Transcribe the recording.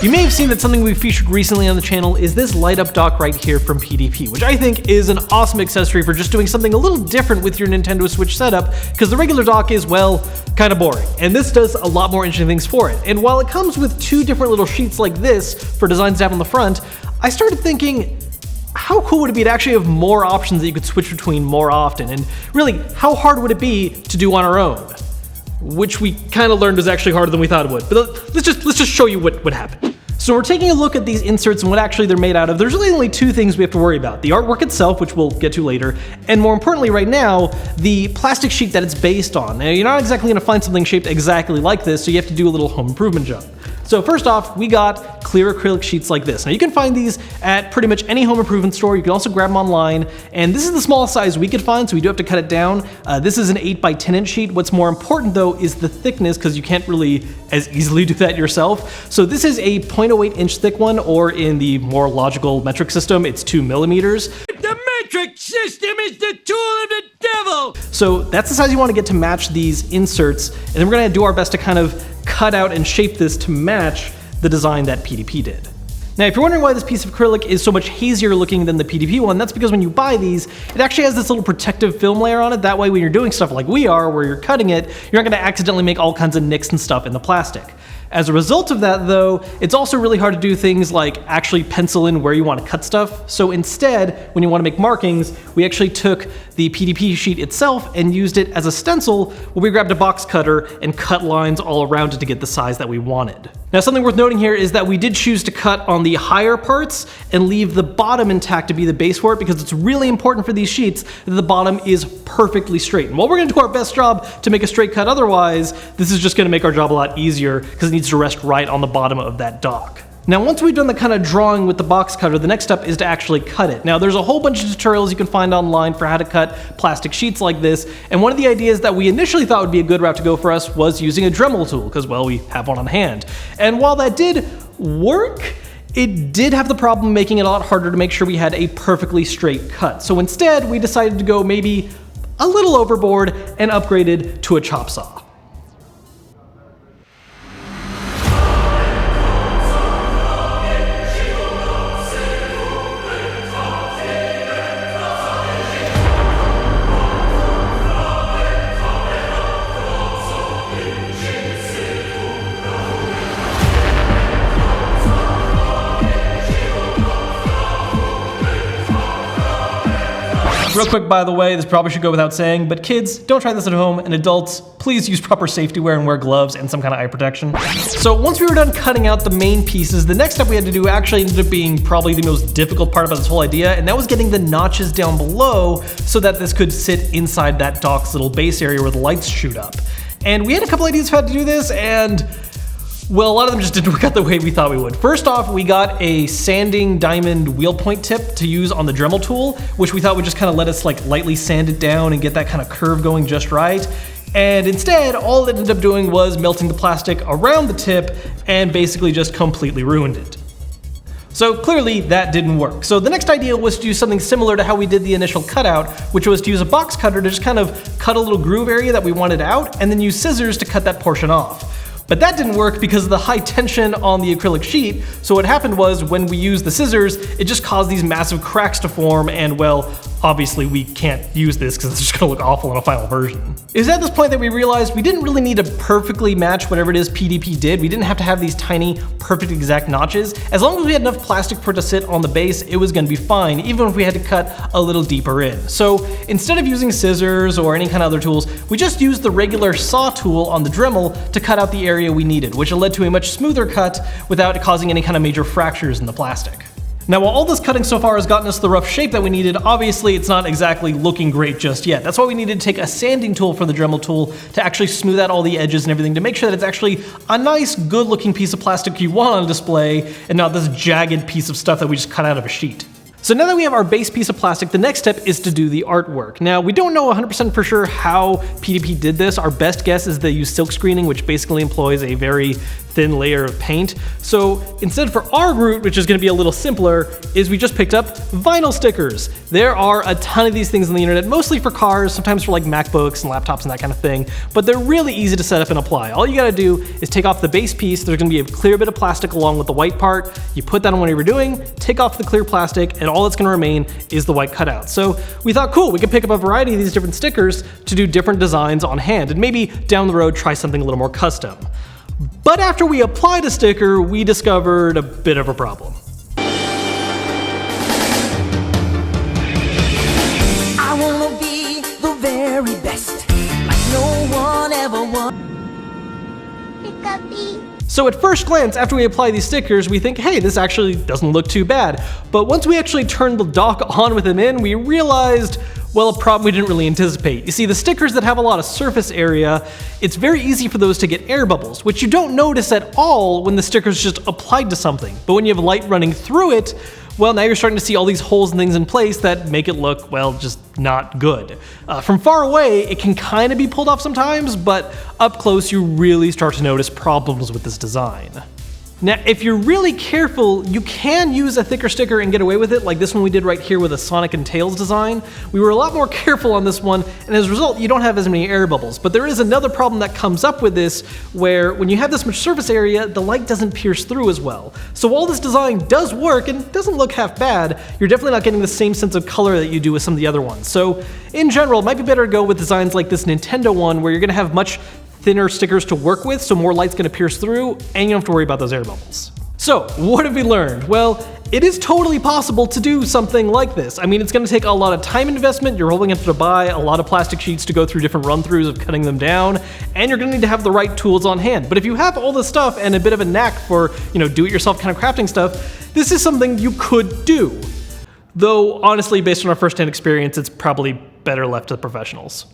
You may have seen that something we've featured recently on the channel is this light up dock right here from PDP, which I think is an awesome accessory for just doing something a little different with your Nintendo Switch setup, because the regular dock is, well, kind of boring. And this does a lot more interesting things for it. And while it comes with two different little sheets like this for designs to have on the front, I started thinking, how cool would it be to actually have more options that you could switch between more often? And really, how hard would it be to do on our own? Which we kind of learned was actually harder than we thought it would. But let's just show you what happened. So we're taking a look at these inserts and what actually they're made out of. There's really only two things we have to worry about. The artwork itself, which we'll get to later, and more importantly right now, the plastic sheet that it's based on. Now, you're not exactly going to find something shaped exactly like this, so you have to do a little home improvement job. So first off, we got clear acrylic sheets like this. Now you can find these at pretty much any home improvement store. You can also grab them online. And this is the smallest size we could find, so we do have to cut it down. This is an 8x10" sheet. What's more important though is the thickness, because you can't really as easily do that yourself. So this is a 0.08 inch thick one, or in the more logical metric system, it's 2 millimeters. The metric system is the tool of the devil! So that's the size you want to get to match these inserts. And then we're gonna do our best to kind of cut out and shape this to match the design that PDP did. Now, if you're wondering why this piece of acrylic is so much hazier looking than the PDP one, that's because when you buy these, it actually has this little protective film layer on it. That way, when you're doing stuff like we are, where you're cutting it, you're not gonna accidentally make all kinds of nicks and stuff in the plastic. As a result of that though, it's also really hard to do things like actually pencil in where you want to cut stuff. So instead, when you want to make markings, we actually took the PDP sheet itself and used it as a stencil, where we grabbed a box cutter and cut lines all around it to get the size that we wanted. Now, something worth noting here is that we did choose to cut on the higher parts and leave the bottom intact to be the base for it, because it's really important for these sheets that the bottom is perfectly straight. And while we're going to do our best job to make a straight cut otherwise, this is just going to make our job a lot easier because it needs to rest right on the bottom of that dock. Now, once we've done the kind of drawing with the box cutter, the next step is to actually cut it. Now, there's a whole bunch of tutorials you can find online for how to cut plastic sheets like this, and one of the ideas that we initially thought would be a good route to go for us was using a Dremel tool, because, well, we have one on hand. And while that did work, it did have the problem making it a lot harder to make sure we had a perfectly straight cut. So instead, we decided to go maybe a little overboard and upgraded to a chop saw. Real quick, by the way, this probably should go without saying, but kids, don't try this at home, and adults, please use proper safety wear and wear gloves and some kind of eye protection. So once we were done cutting out the main pieces, the next step we had to do actually ended up being probably the most difficult part about this whole idea, and that was getting the notches down below so that this could sit inside that dock's little base area where the lights shoot up. And we had a couple ideas for how to do this, and well, a lot of them just didn't work out the way we thought we would. First off, we got a sanding diamond wheel point tip to use on the Dremel tool, which we thought would just kind of let us like lightly sand it down and get that kind of curve going just right. And instead, all it ended up doing was melting the plastic around the tip and basically just completely ruined it. So clearly that didn't work. So the next idea was to do something similar to how we did the initial cutout, which was to use a box cutter to just kind of cut a little groove area that we wanted out, and then use scissors to cut that portion off. But that didn't work because of the high tension on the acrylic sheet. So what happened was when we used the scissors, it just caused these massive cracks to form, and well, obviously we can't use this because it's just gonna look awful in a final version. It was at this point that we realized we didn't really need to perfectly match whatever it is PDP did. We didn't have to have these tiny, perfect exact notches. As long as we had enough plastic for it to sit on the base, it was gonna be fine, even if we had to cut a little deeper in. So instead of using scissors or any kind of other tools, we just used the regular saw tool on the Dremel to cut out the area we needed, which led to a much smoother cut without causing any kind of major fractures in the plastic. Now, while all this cutting so far has gotten us the rough shape that we needed, obviously it's not exactly looking great just yet. That's why we needed to take a sanding tool for the Dremel tool to actually smooth out all the edges and everything to make sure that it's actually a nice, good looking piece of plastic you want on display and not this jagged piece of stuff that we just cut out of a sheet. So now that we have our base piece of plastic, the next step is to do the artwork. Now, we don't know 100% for sure how PDP did this. Our best guess is they use silk screening, which basically employs a very thin layer of paint. So instead for our route, which is gonna be a little simpler, is we just picked up vinyl stickers. There are a ton of these things on the internet, mostly for cars, sometimes for like MacBooks and laptops and that kind of thing, but they're really easy to set up and apply. All you gotta do is take off the base piece. There's gonna be a clear bit of plastic along with the white part. You put that on whatever you're doing, take off the clear plastic, and all that's gonna remain is the white cutout. So we thought, cool, we could pick up a variety of these different stickers to do different designs on hand, and maybe down the road try something a little more custom. But after we applied a sticker, we discovered a bit of a problem. I wanna be the very best, like no one ever was. So at first glance, after we apply these stickers, we think, hey, this actually doesn't look too bad. But once we actually turned the dock on with them in, we realized, well, a problem we didn't really anticipate. You see, the stickers that have a lot of surface area, it's very easy for those to get air bubbles, which you don't notice at all when the sticker's just applied to something. But when you have light running through it, well, now you're starting to see all these holes and things in place that make it look, well, just not good. From far away, it can kind of be pulled off sometimes, but up close, you really start to notice problems with this design. Now, if you're really careful, you can use a thicker sticker and get away with it, like this one we did right here with a Sonic and Tails design. We were a lot more careful on this one, and as a result, you don't have as many air bubbles. But there is another problem that comes up with this, where when you have this much surface area, the light doesn't pierce through as well. So while this design does work and doesn't look half bad, you're definitely not getting the same sense of color that you do with some of the other ones. So in general, it might be better to go with designs like this Nintendo one, where you're gonna have much thinner stickers to work with, so more light's gonna pierce through, and you don't have to worry about those air bubbles. So, what have we learned? Well, it is totally possible to do something like this. I mean, it's gonna take a lot of time investment, you're rolling have to buy a lot of plastic sheets to go through different run-throughs of cutting them down, and you're gonna need to have the right tools on hand. But if you have all this stuff and a bit of a knack for, do-it-yourself kind of crafting stuff, this is something you could do. Though, honestly, based on our first-hand experience, it's probably better left to the professionals.